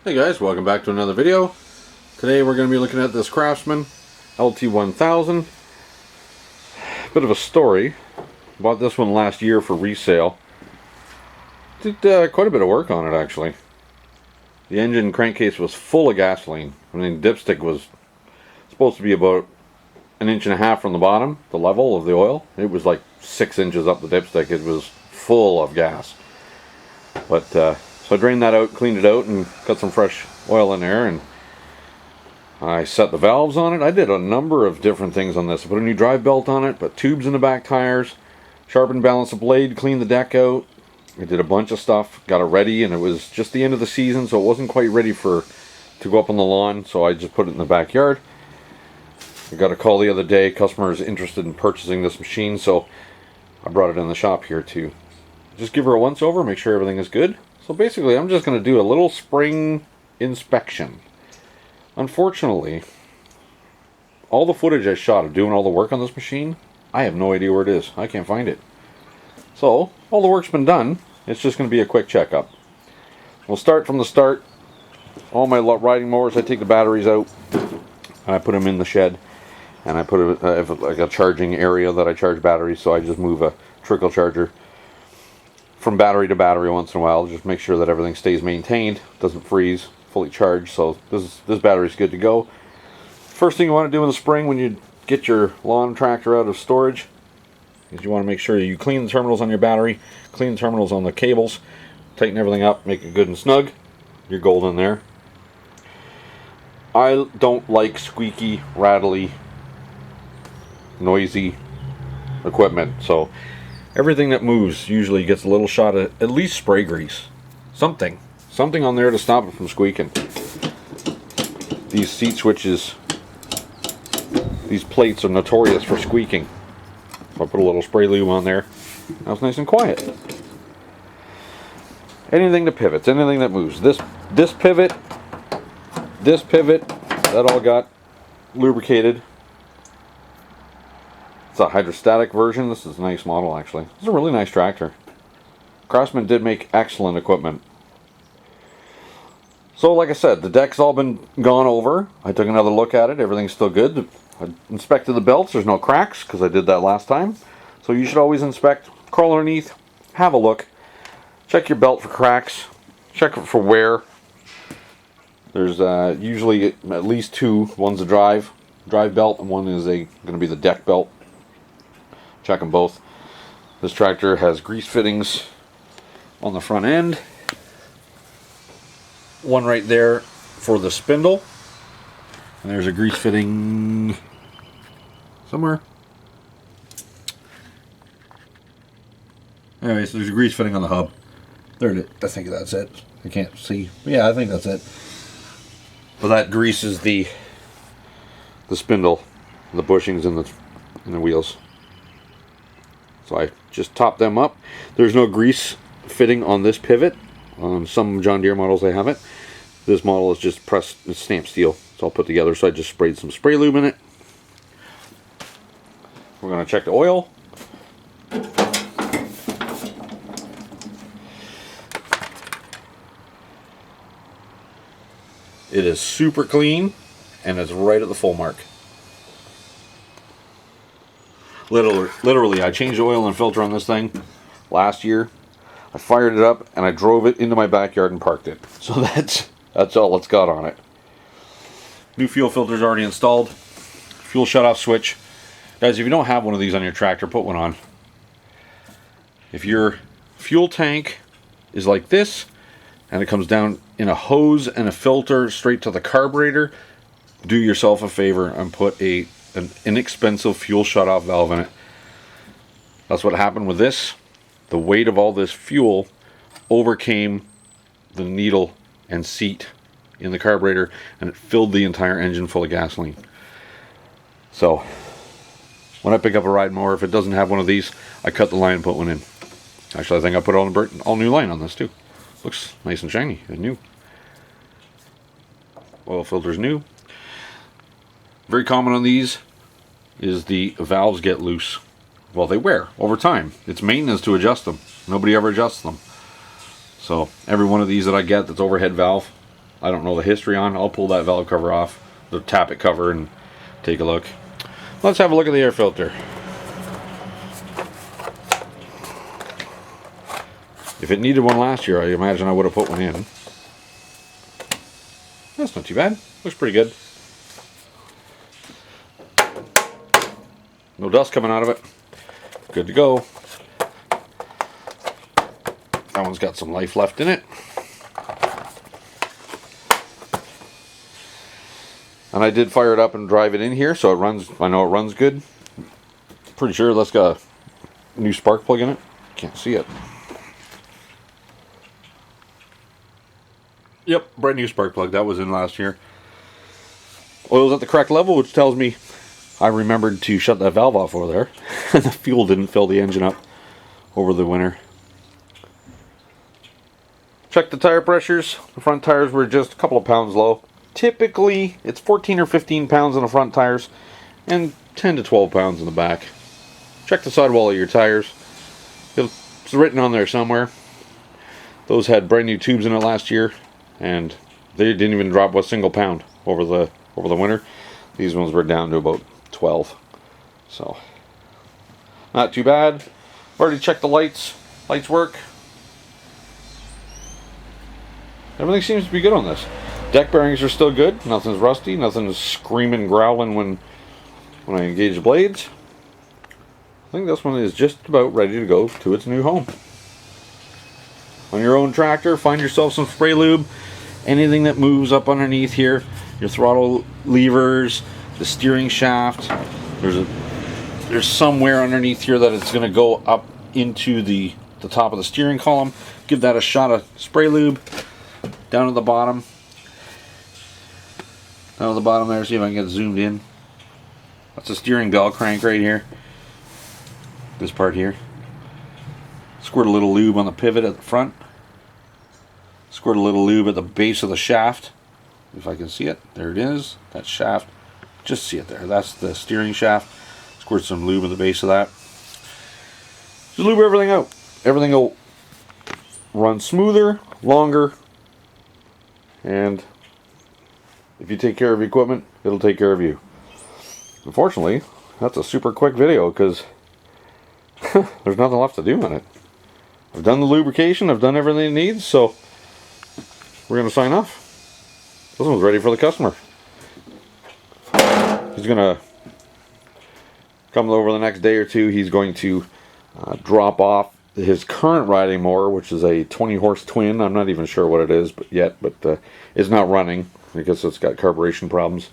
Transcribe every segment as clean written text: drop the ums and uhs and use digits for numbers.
Hey guys, welcome back to another video. Today we're going to be looking at this Craftsman LT1000. Bit of a story. Bought this one last year for resale. Did quite a bit of work on it actually. The engine crankcase was full of gasoline. I mean, dipstick was supposed to be about 1.5 inches from the bottom, the level of the oil. It was like 6 inches up the dipstick. It was full of gas. But so I drained that out, cleaned it out, and got some fresh oil in there, and I set the valves on it. I did a number of different things on this. I put a new drive belt on it, put tubes in the back tires, sharpened, balanced the blade, cleaned the deck out. I did a bunch of stuff, got it ready, and it was just the end of the season, so it wasn't quite ready to go up on the lawn, so I just put it in the backyard. I got a call the other day, customer is interested in purchasing this machine, so I brought it in the shop here to just give her a once over, make sure everything is good. So basically I'm just going to do a little spring inspection. Unfortunately, all the footage I shot of doing all the work on this machine, I have no idea where it is. I can't find it. So all the work's been done. It's just going to be a quick checkup. We'll start from the start. All my riding mowers, I take the batteries out and I put them in the shed, and I put I have like a charging area that I charge batteries, so I just move a trickle charger from battery to battery once in a while, just make sure that everything stays maintained, doesn't freeze, fully charged. So this battery's good to go. First thing you want to do in the spring when you get your lawn tractor out of storage is you want to make sure you clean the terminals on your battery, clean the terminals on the cables, tighten everything up, make it good and snug. You're golden there. I don't like squeaky, rattly, noisy equipment, so everything that moves usually gets a little shot of at least spray grease. Something on there to stop it from squeaking. These seat switches, these plates are notorious for squeaking. So I put a little spray lube on there. Now it's nice and quiet. Anything that pivots, anything that moves. This pivot, that all got lubricated. It's a hydrostatic version. This is a nice model actually. It's a really nice tractor. Craftsman did make excellent equipment. So like I said, the deck's all been gone over. I took another look at it. Everything's still good. I inspected the belts. There's no cracks because I did that last time. So you should always inspect, crawl underneath, have a look. Check your belt for cracks. Check it for wear. There's usually at least two. One's a drive belt, and one is going to be the deck belt. Check them both. This tractor has grease fittings on the front end. One right there for the spindle. And there's a grease fitting somewhere. Anyways, there's a grease fitting on the hub. There it is. I think that's it. I can't see. Yeah, I think that's it. But that greases the spindle, the bushings in the wheels. So I just top them up. There's no grease fitting on this pivot. On some John Deere models they have it. This model is just pressed, it's stamped steel. It's all put together, so I just sprayed some spray lube in it. We're going to check the oil. It is super clean, and it's right at the full mark. Literally, I changed the oil and filter on this thing last year. I fired it up and I drove it into my backyard and parked it. So that's all it's got on it. New fuel filter's already installed. Fuel shutoff switch. Guys, if you don't have one of these on your tractor, put one on. If your fuel tank is like this and it comes down in a hose and a filter straight to the carburetor, do yourself a favor and put an inexpensive fuel shutoff valve in it. That's what happened with this. The weight of all this fuel overcame the needle and seat in the carburetor, and it filled the entire engine full of gasoline. So when I pick up a ride mower, if it doesn't have one of these, I cut the line and put one in. Actually, I think I put all new line on this too. Looks nice and shiny and new. Oil filter's new. Very common on these is the valves get loose. Well, they wear over time. It's maintenance to adjust them. Nobody ever adjusts them. So every one of these that I get that's overhead valve, I don't know the history on, I'll pull that valve cover off, the tappet cover, and take a look. Let's have a look at the air filter. If it needed one last year, I imagine I would have put one in. That's not too bad. Looks pretty good. No dust coming out of it. Good to go. That one's got some life left in it. And I did fire it up and drive it in here, so it runs. I know it runs good. Pretty sure that's got a new spark plug in it. Can't see it. Yep, brand new spark plug. That was in last year. Oil's at the correct level, which tells me I remembered to shut that valve off over there. And the fuel didn't fill the engine up over the winter. Check the tire pressures. The front tires were just a couple of pounds low. Typically, it's 14 or 15 pounds on the front tires and 10 to 12 pounds in the back. Check the sidewall of your tires. It's written on there somewhere. Those had brand new tubes in it last year, and they didn't even drop a single pound over the winter. These ones were down to about 12. So, not too bad. Already checked the lights. Lights work. Everything seems to be good on this. Deck bearings are still good. Nothing's rusty. Nothing's screaming, growling when I engage the blades. I think this one is just about ready to go to its new home. On your own tractor, find yourself some spray lube. Anything that moves up underneath here, your throttle levers, the steering shaft. There's somewhere underneath here that it's going to go up into the top of the steering column. Give that a shot of spray lube. Down at the bottom. Down at the bottom there, see if I can get zoomed in. That's a steering bell crank right here. This part here. Squirt a little lube on the pivot at the front. Squirt a little lube at the base of the shaft. If I can see it. There it is. That shaft. Just see it there. That's the steering shaft. Squirt some lube at the base of that. Just lube everything out. Everything will run smoother, longer, and if you take care of your equipment, it'll take care of you. Unfortunately, that's a super quick video because there's nothing left to do on it. I've done the lubrication, I've done everything it needs, so we're going to sign off. This one's ready for the customer. He's going to come over the next day or two. He's going to drop off his current riding mower, which is a 20 horse twin. I'm not even sure what it is but it's not running because it's got carburation problems.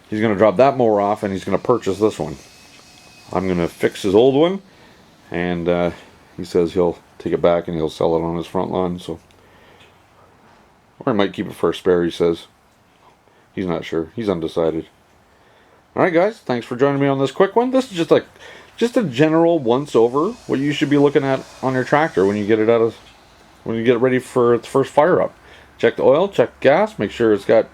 He's going to drop that mower off and he's going to purchase this one. I'm going to fix his old one, and he says he'll take it back and he'll sell it on his front lawn. So, or he might keep it for a spare, he says. He's not sure. He's undecided. Alright guys, thanks for joining me on this quick one. This is just a general once over what you should be looking at on your tractor when you get it ready for its first fire up. Check the oil, check gas, make sure it's got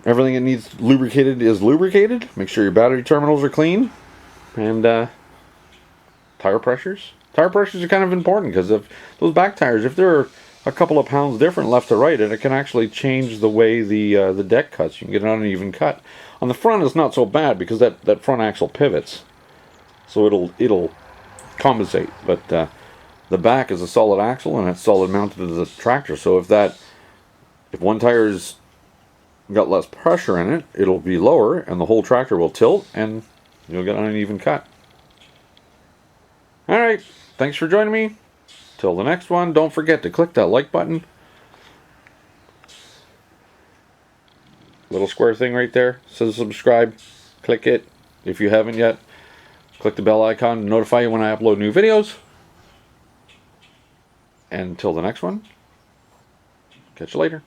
everything it needs lubricated is lubricated. Make sure your battery terminals are clean, and tire pressures. Tire pressures are kind of important because if those back tires, if they're a couple of pounds different left to right, and it can actually change the way the deck cuts. You can get an uneven cut. On the front, it's not so bad because that front axle pivots, so it'll compensate. But the back is a solid axle and it's solid mounted to the tractor. So if one tire's got less pressure in it, it'll be lower and the whole tractor will tilt and you'll get an uneven cut. All right, thanks for joining me. Till the next one, don't forget to click that like button. Little square thing right there says subscribe. Click it if you haven't yet. Click the bell icon to notify you when I upload new videos. And until the next one, catch you later.